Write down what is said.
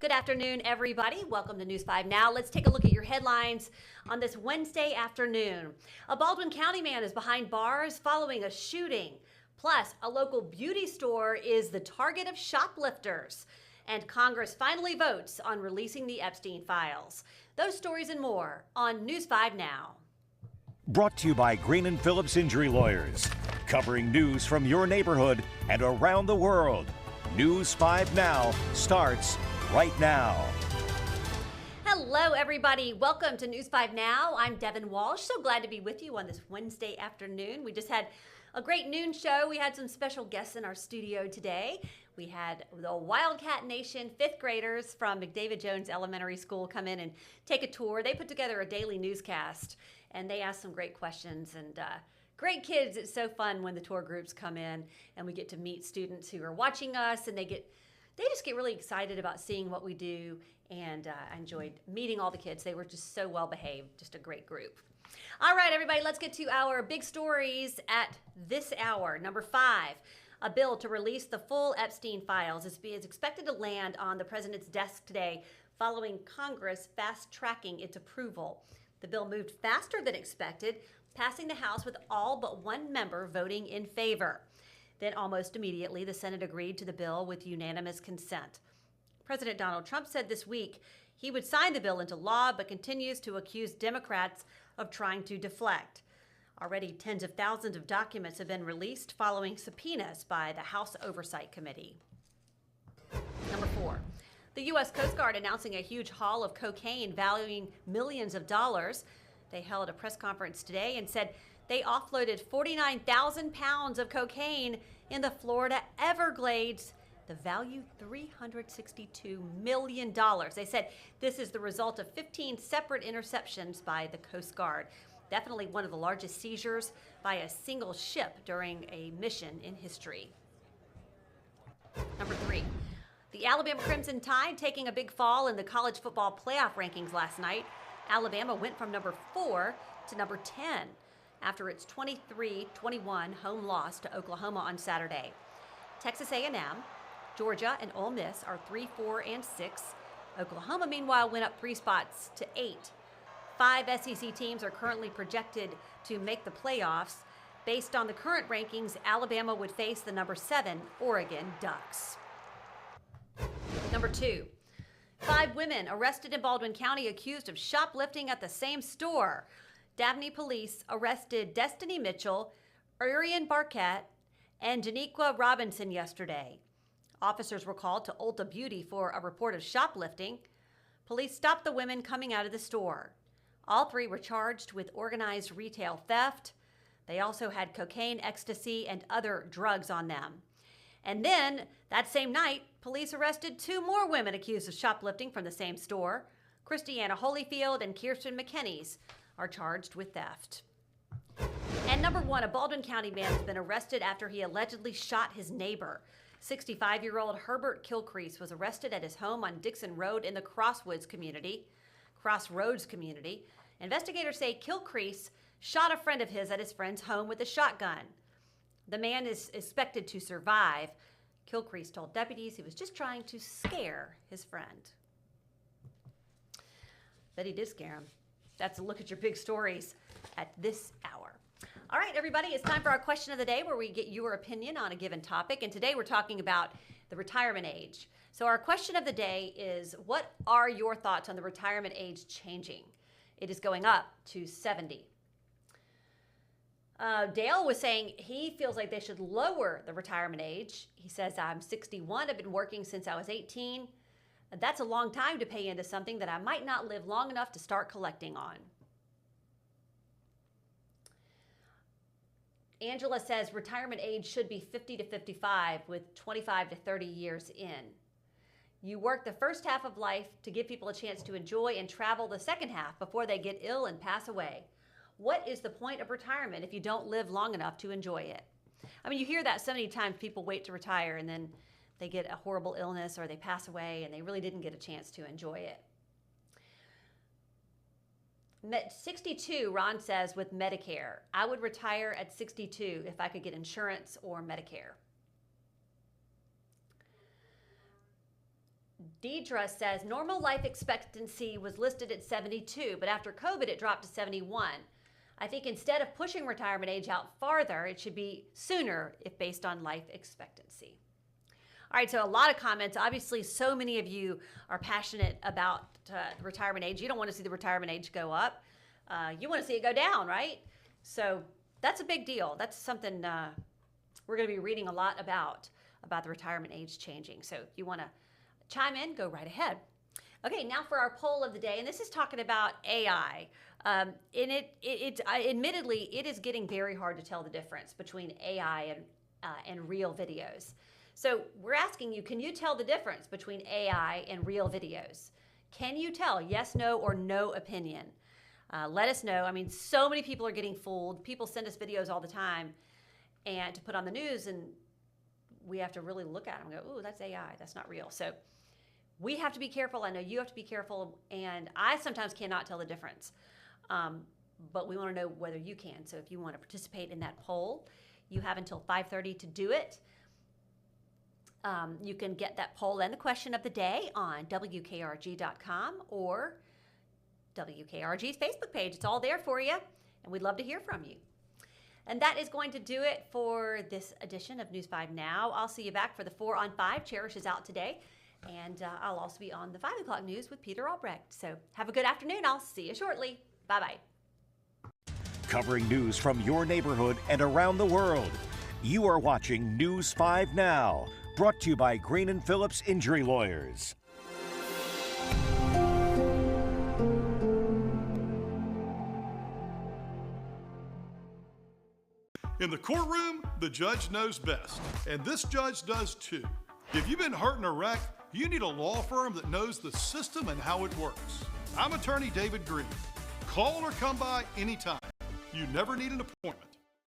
Good afternoon, everybody. Welcome to News 5 Now. Let's take a look at your headlines on this Wednesday afternoon. A Baldwin County man is behind bars following a shooting. Plus, a local beauty store is the target of shoplifters. And Congress finally votes on releasing the Epstein files. Those stories and more on News 5 Now. Brought to you by Green and Phillips Injury Lawyers, covering news from your neighborhood and around the world. News 5 Now starts right now. Hello, everybody. Welcome to News 5 Now. I'm Devin Walsh. So glad to be with you on this Wednesday afternoon. We just had a great noon show. We had some special guests in our studio today. We had the Wildcat Nation 5th graders from McDavid Jones Elementary School come in and take a tour. They put together a daily newscast, and they asked some great questions. And great kids. It's so fun when the tour groups come in and we get to meet students who are watching us, and they just get really excited about seeing what we do. And I enjoyed meeting all the kids. They were just so well behaved, just a great group. All right, everybody, let's get to our big stories at this hour. Number 5, a bill to release the full Epstein files is expected to land on the president's desk today following Congress fast-tracking its approval. The bill moved faster than expected, passing the House with all but one member voting in favor. Then almost immediately, the Senate agreed to the bill with unanimous consent. President Donald Trump said this week he would sign the bill into law, but continues to accuse Democrats of trying to deflect. Already tens of thousands of documents have been released following subpoenas by the House Oversight Committee. Number 4, the U.S. Coast Guard announcing a huge haul of cocaine valuing millions of dollars. They held a press conference today and said they offloaded 49,000 pounds of cocaine in the Florida Everglades. The value, $362 million. They said this is the result of 15 separate interceptions by the Coast Guard. Definitely one of the largest seizures by a single ship during a mission in history. Number 3, the Alabama Crimson Tide taking a big fall in the college football playoff rankings last night. Alabama went from number 4 to number 10 after its 23-21 home loss to Oklahoma on Saturday. Texas A&M, Georgia, and Ole Miss are 3, 4, and 6. Oklahoma, meanwhile, went up 3 spots to 8. 5 SEC teams are currently projected to make the playoffs. Based on the current rankings, Alabama would face the number 7 Oregon Ducks. Number 2, 5 women arrested in Baldwin County accused of shoplifting at the same store. Dabney police arrested Destin Mitchell, Urian Barkat, and Janiqua Robinson yesterday. Officers were called to Ulta Beauty for a report of shoplifting. Police stopped the women coming out of the store. All 3 were charged with organized retail theft. They also had cocaine, ecstasy, and other drugs on them. And then, that same night, police arrested 2 more women accused of shoplifting from the same store. Christiana Holyfield and Kirsten McKinney's are charged with theft. And number 1, a Baldwin County man has been arrested after he allegedly shot his neighbor. 65-year-old Herbert Kilcrease was arrested at his home on Dixon Road in the Crossroads community. Investigators say Kilcrease shot a friend of his at his friend's home with a shotgun. The man is expected to survive. Kilcrease told deputies he was just trying to scare his friend. But he did scare him. That's a look at your big stories at this hour. All right, everybody, it's time for our question of the day where we get your opinion on a given topic. And today we're talking about the retirement age. So our question of the day is, what are your thoughts on the retirement age changing? It is going up to 70. Dale was saying he feels like they should lower the retirement age. He says, I'm 61. I've been working since I was 18. That's a long time to pay into something that I might not live long enough to start collecting on. Angela says retirement age should be 50 to 55 with 25 to 30 years in. You work the first half of life to give people a chance to enjoy and travel the second half before they get ill and pass away. What is the point of retirement if you don't live long enough to enjoy it? I mean, you hear that so many times. People wait to retire and then they get a horrible illness or they pass away and they really didn't get a chance to enjoy it. 62, Ron says, with Medicare. I would retire at 62 if I could get insurance or Medicare. Deidre says, normal life expectancy was listed at 72, but after COVID, it dropped to 71. I think instead of pushing retirement age out farther, it should be sooner if based on life expectancy. All right, so a lot of comments. Obviously, so many of you are passionate about retirement age. You don't want to see the retirement age go up. You want to see it go down, right? So that's a big deal. That's something we're going to be reading a lot about the retirement age changing. So if you want to chime in, go right ahead. Okay, now for our poll of the day, and this is talking about AI. Admittedly, it is getting very hard to tell the difference between AI and real videos. So we're asking you, can you tell the difference between AI and real videos? Can you tell? Yes, no, or no opinion? Let us know. I mean, so many people are getting fooled. People send us videos all the time and to put on the news, and we have to really look at them and go, ooh, that's AI, that's not real. So we have to be careful. I know you have to be careful, and I sometimes cannot tell the difference. But we want to know whether you can. So if you want to participate in that poll, you have until 5:30 to do it. You can get that poll and the question of the day on WKRG.com or WKRG's Facebook page. It's all there for you, and we'd love to hear from you. And that is going to do it for this edition of News 5 Now. I'll see you back for the 4 on 5. Cherish is out today. And I'll also be on the 5 o'clock news with Peter Albrecht. So have a good afternoon. I'll see you shortly. Bye-bye. Covering news from your neighborhood and around the world. You are watching News 5 Now, brought to you by Green & Phillips Injury Lawyers. In the courtroom, the judge knows best, and this judge does too. If you've been hurt in a wreck, you need a law firm that knows the system and how it works. I'm attorney David Green. Call or come by anytime. You never need an appointment.